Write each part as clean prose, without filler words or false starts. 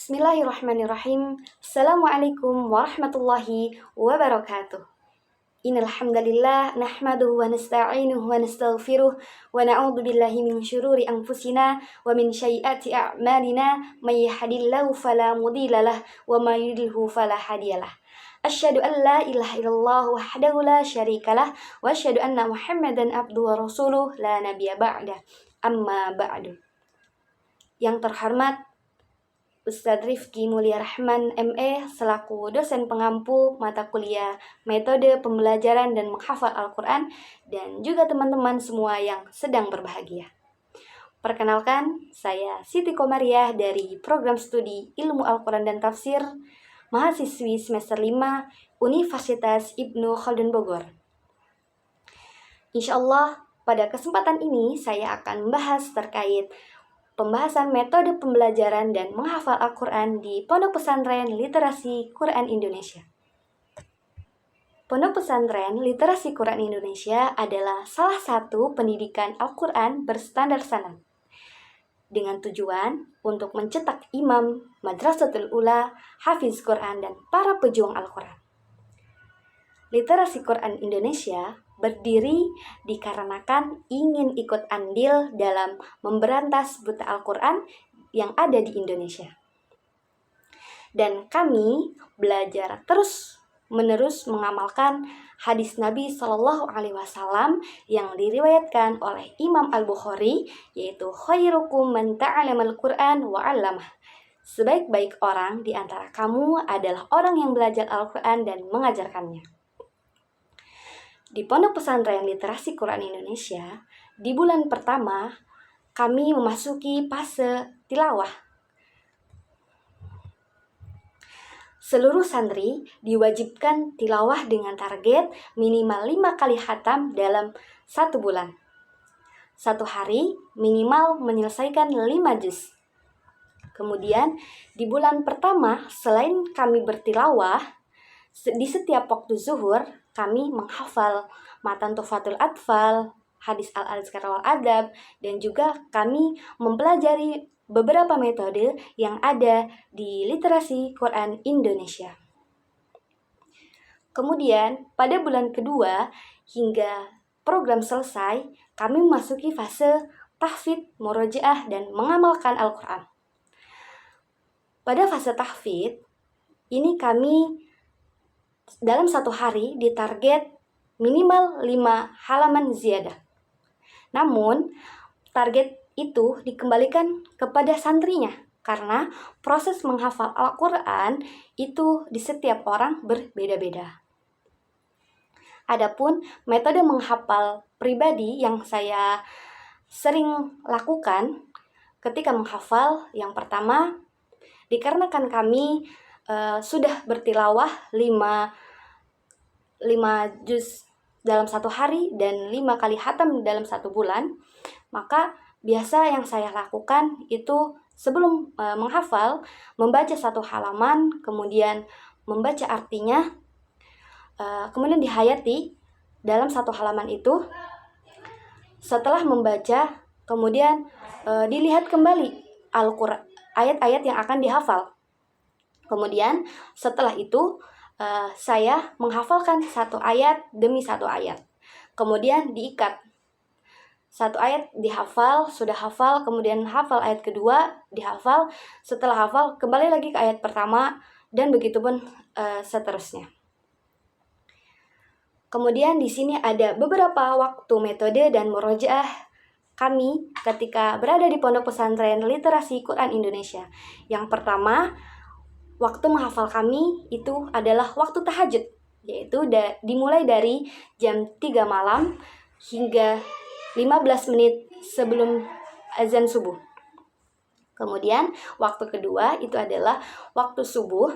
Bismillahirrahmanirrahim. Assalamualaikum warahmatullahi wabarakatuh. Innal hamdalillah nahmaduhu wa nasta'inuhu wa nastaghfiruh wa na'udzu billahi min syururi anfusina wa min sayyiati a'malina may yahdihillahu fala mudilla lahu wa may yudlilhu fala hadiyalah. Asyhadu an la ilaha illallah wahdahu la syarikalah wa asyhadu anna Muhammadan abduhu wa rasuluh la nabiyya ba'da. Amma ba'du. Yang terhormat Ustadz Rifki Mulia Rahman ME selaku dosen pengampu mata kuliah metode pembelajaran dan menghafal Al-Quran, dan juga teman-teman semua yang sedang berbahagia. Perkenalkan, saya Siti Komariah dari program studi Ilmu Al-Quran dan Tafsir, mahasiswi semester 5 Universitas Ibnu Khaldun Bogor. Insya Allah, pada kesempatan ini saya akan membahas terkait pembahasan metode pembelajaran dan menghafal Al-Quran di Pondok Pesantren Literasi Quran Indonesia. Pondok Pesantren Literasi Quran Indonesia adalah salah satu pendidikan Al-Quran berstandar sanad, dengan tujuan untuk mencetak imam, madrasatul ula, hafiz Quran, dan para pejuang Al-Quran. Literasi Quran Indonesia berdiri dikarenakan ingin ikut andil dalam memberantas buta Al-Quran yang ada di Indonesia. Dan kami belajar terus-menerus mengamalkan hadis Nabi SAW yang diriwayatkan oleh Imam Al-Bukhari, yaitu khairukum man ta'allamal Qur'an wa 'allamah. Sebaik-baik orang di antara kamu adalah orang yang belajar Al-Quran dan mengajarkannya. Di Pondok Pesantren Literasi Quran Indonesia, di bulan pertama, kami memasuki fase tilawah. Seluruh santri diwajibkan tilawah dengan target minimal 5 kali khatam dalam 1 bulan. 1 hari minimal menyelesaikan 5 juz. Kemudian, di bulan pertama, selain kami bertilawah, di setiap waktu zuhur, kami menghafal matan Tuhfatul Atfal, hadis Al-Azkar wal Adab, dan juga kami mempelajari beberapa metode yang ada di Literasi Quran Indonesia. Kemudian, pada bulan kedua hingga program selesai, kami memasuki fase tahfidz, murojaah, dan mengamalkan Al-Quran. Pada fase tahfidz, ini kami dalam 1 hari ditarget minimal 5 halaman ziyadah. Namun, target itu dikembalikan kepada santrinya karena proses menghafal Al-Quran itu di setiap orang berbeda-beda. Adapun metode menghafal pribadi yang saya sering lakukan ketika menghafal, yang pertama, dikarenakan kami sudah bertilawah 5 juz dalam 1 hari dan 5 kali khatam dalam 1 bulan, maka biasa yang saya lakukan itu sebelum menghafal, membaca 1 halaman, kemudian membaca artinya, kemudian dihayati dalam 1 halaman itu. Setelah membaca, kemudian dilihat kembali Al-Quran, ayat-ayat yang akan dihafal. Kemudian setelah itu saya menghafalkan 1 ayat demi 1 ayat. Kemudian diikat. 1 ayat dihafal, sudah hafal, kemudian hafal ayat kedua, dihafal, setelah hafal kembali lagi ke ayat pertama, dan begitupun seterusnya. Kemudian di sini ada beberapa waktu metode dan murojaah kami ketika berada di Pondok Pesantren Literasi Quran Indonesia. Yang pertama, waktu menghafal kami itu adalah waktu tahajud, yaitu dimulai dari jam 3 malam hingga 15 menit sebelum azan subuh. Kemudian waktu kedua itu adalah waktu subuh,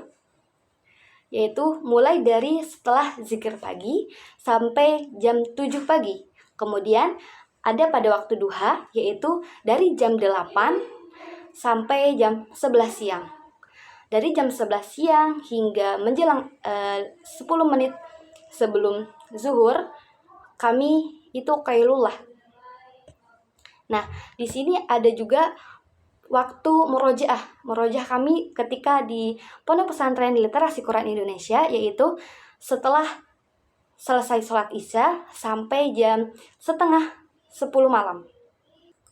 yaitu mulai dari setelah zikir pagi sampai jam 7 pagi. Kemudian ada pada waktu duha, yaitu dari jam 8 sampai jam 11 siang. Dari jam 11 siang hingga menjelang 10 menit sebelum zuhur, kami itu qailullah. Nah, di sini ada juga waktu murojaah kami ketika di Pondok Pesantren Literasi Quran Indonesia, yaitu setelah selesai sholat Isya sampai jam setengah 10 malam.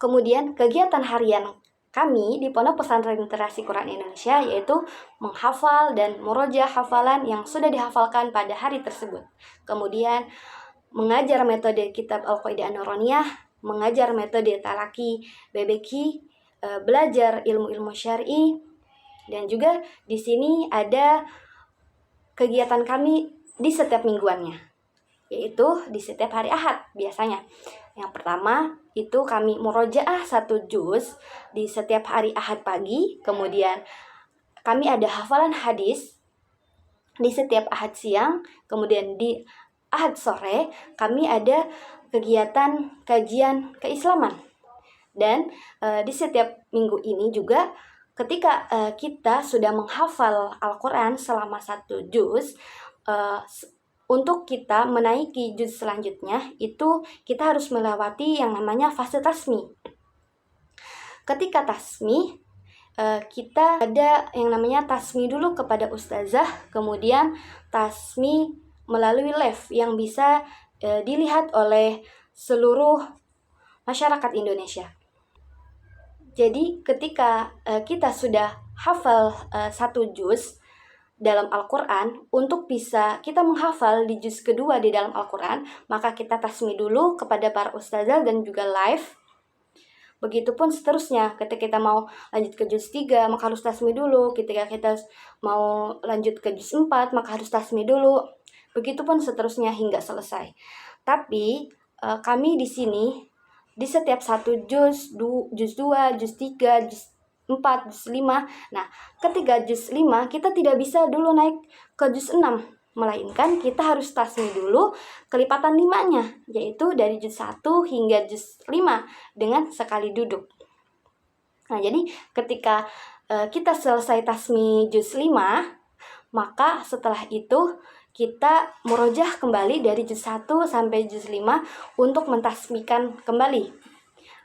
Kemudian kegiatan harian kami di Pondok Pesantren Literasi Quran Indonesia yaitu menghafal dan murojaah hafalan yang sudah dihafalkan pada hari tersebut. Kemudian mengajar metode kitab Al-Qaidah An-Nuraniyah, mengajar metode talaki, bebeki, belajar ilmu-ilmu syar'i, dan juga di sini ada kegiatan kami di setiap mingguannya, yaitu di setiap hari Ahad biasanya. Yang pertama itu kami murojaah 1 juz di setiap hari Ahad pagi, kemudian kami ada hafalan hadis di setiap Ahad siang, kemudian di Ahad sore kami ada kegiatan kajian keislaman. Dan di setiap minggu ini juga ketika kita sudah menghafal Al-Quran selama 1 juz, untuk kita menaiki juz selanjutnya itu kita harus melewati yang namanya fase tasmi. Ketika tasmi, kita ada yang namanya tasmi dulu kepada ustazah, kemudian tasmi melalui live yang bisa dilihat oleh seluruh masyarakat Indonesia. Jadi ketika kita sudah hafal 1 juz dalam Al-Quran, untuk bisa kita menghafal di juz kedua di dalam Al-Quran, maka kita tasmi dulu kepada para ustazah dan juga live. Begitupun seterusnya, ketika kita mau lanjut ke juz 3, maka harus tasmi dulu. Ketika kita mau lanjut ke juz 4, maka harus tasmi dulu. Begitupun seterusnya hingga selesai. Tapi kami di sini di setiap 1 juz, juz 2, juz 3, juz 4, juz 5. Nah, ketika juz 5 kita tidak bisa dulu naik ke juz 6, melainkan kita harus tasmi dulu kelipatan 5-nya, yaitu dari juz 1 hingga juz 5 dengan sekali duduk. Nah, jadi ketika kita selesai tasmi juz 5, maka setelah itu kita murojaah kembali dari juz 1 sampai juz 5 untuk mentasmikan kembali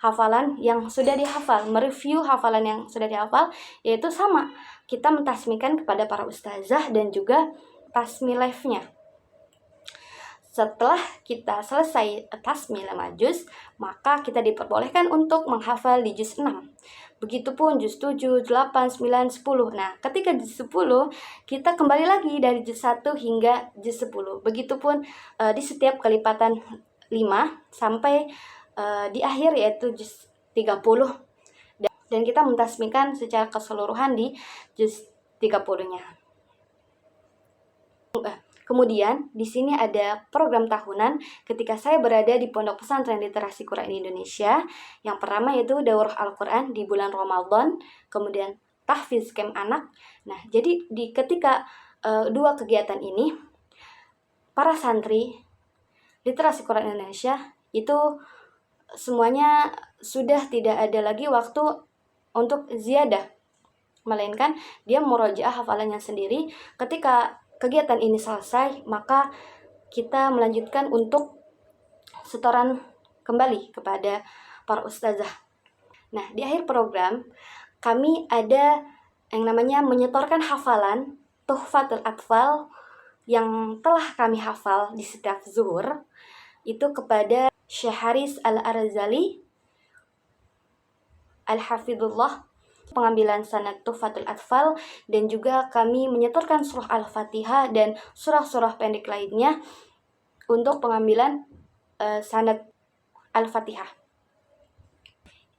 hafalan yang sudah dihafal, mereview hafalan yang sudah dihafal, yaitu sama, kita mentasmikan kepada para ustazah dan juga tasmi live-nya. Setelah kita selesai tasmi 5 juz, maka kita diperbolehkan untuk menghafal di juz 6. Begitupun juz 7, 8, 9, 10. Nah, ketika juz 10, kita kembali lagi dari juz 1 hingga juz 10. Begitupun di setiap kelipatan 5 sampai di akhir yaitu juz 30. Dan kita mentasmikan secara keseluruhan di juz 30-nya. Kemudian di sini ada program tahunan ketika saya berada di Pondok Pesantren Literasi Quran Indonesia. Yang pertama yaitu Daurah Al-Quran di bulan Ramadan, kemudian tahfiz camp anak. Nah, jadi ketika 2 kegiatan ini, para santri Literasi Quran Indonesia itu semuanya sudah tidak ada lagi waktu untuk ziyadah, melainkan dia murojaah hafalannya sendiri. Ketika kegiatan ini selesai, maka kita melanjutkan untuk setoran kembali kepada para ustazah. Nah, di akhir program kami ada yang namanya menyetorkan hafalan Tuhfatul Atfal yang telah kami hafal di setiap zuhur itu kepada Syekh Haris Al-Arzali Al-Hafidullah, pengambilan sanad Tuhfatul Atfal, dan juga kami menyetorkan surah Al-Fatihah dan surah-surah pendek lainnya untuk pengambilan sanad Al-Fatihah.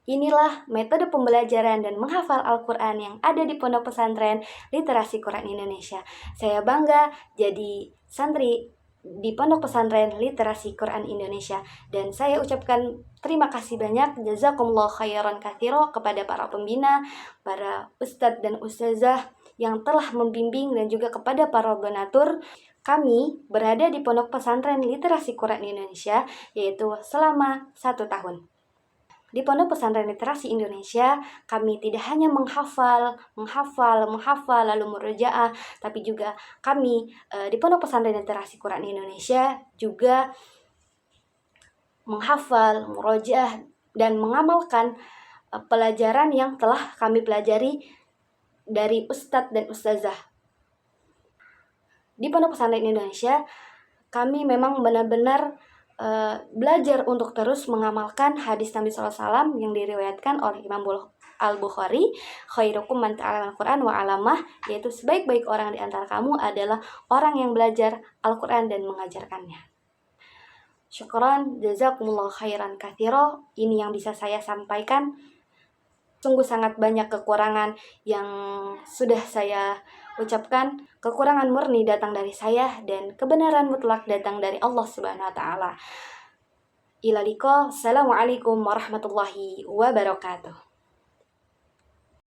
Inilah metode pembelajaran dan menghafal Al-Quran yang ada di Pondok Pesantren Literasi Quran Indonesia. Saya bangga jadi santri di Pondok Pesantren Literasi Quran Indonesia, dan saya ucapkan terima kasih banyak, jazakumullah khairan katsira, kepada para pembina, para ustadz dan ustazah yang telah membimbing, dan juga kepada para donatur. Kami berada di Pondok Pesantren Literasi Quran Indonesia yaitu selama 1 tahun. Di Pondok Pesantren Literasi Indonesia, kami tidak hanya menghafal lalu murojaah, tapi juga kami di Pondok Pesantren Literasi Quran Indonesia juga menghafal, murojaah, dan mengamalkan pelajaran yang telah kami pelajari dari Ustadz dan Ustazah. Di Pondok Pesantren Indonesia, kami memang benar-benar belajar untuk terus mengamalkan hadis Nabi SAW yang diriwayatkan oleh Imam Al-Bukhari, khairukum man ta'allama al-Quran wa 'allamah, yaitu sebaik-baik orang di antara kamu adalah orang yang belajar Al-Quran dan mengajarkannya. Syukran, jazakumullah khairan katsira. Ini yang bisa saya sampaikan. Sungguh sangat banyak kekurangan yang sudah saya ucapkan. Kekurangan murni datang dari saya dan kebenaran mutlak datang dari Allah Subhanahu wa taala. Ila liqa. Assalamualaikum warahmatullahi wabarakatuh.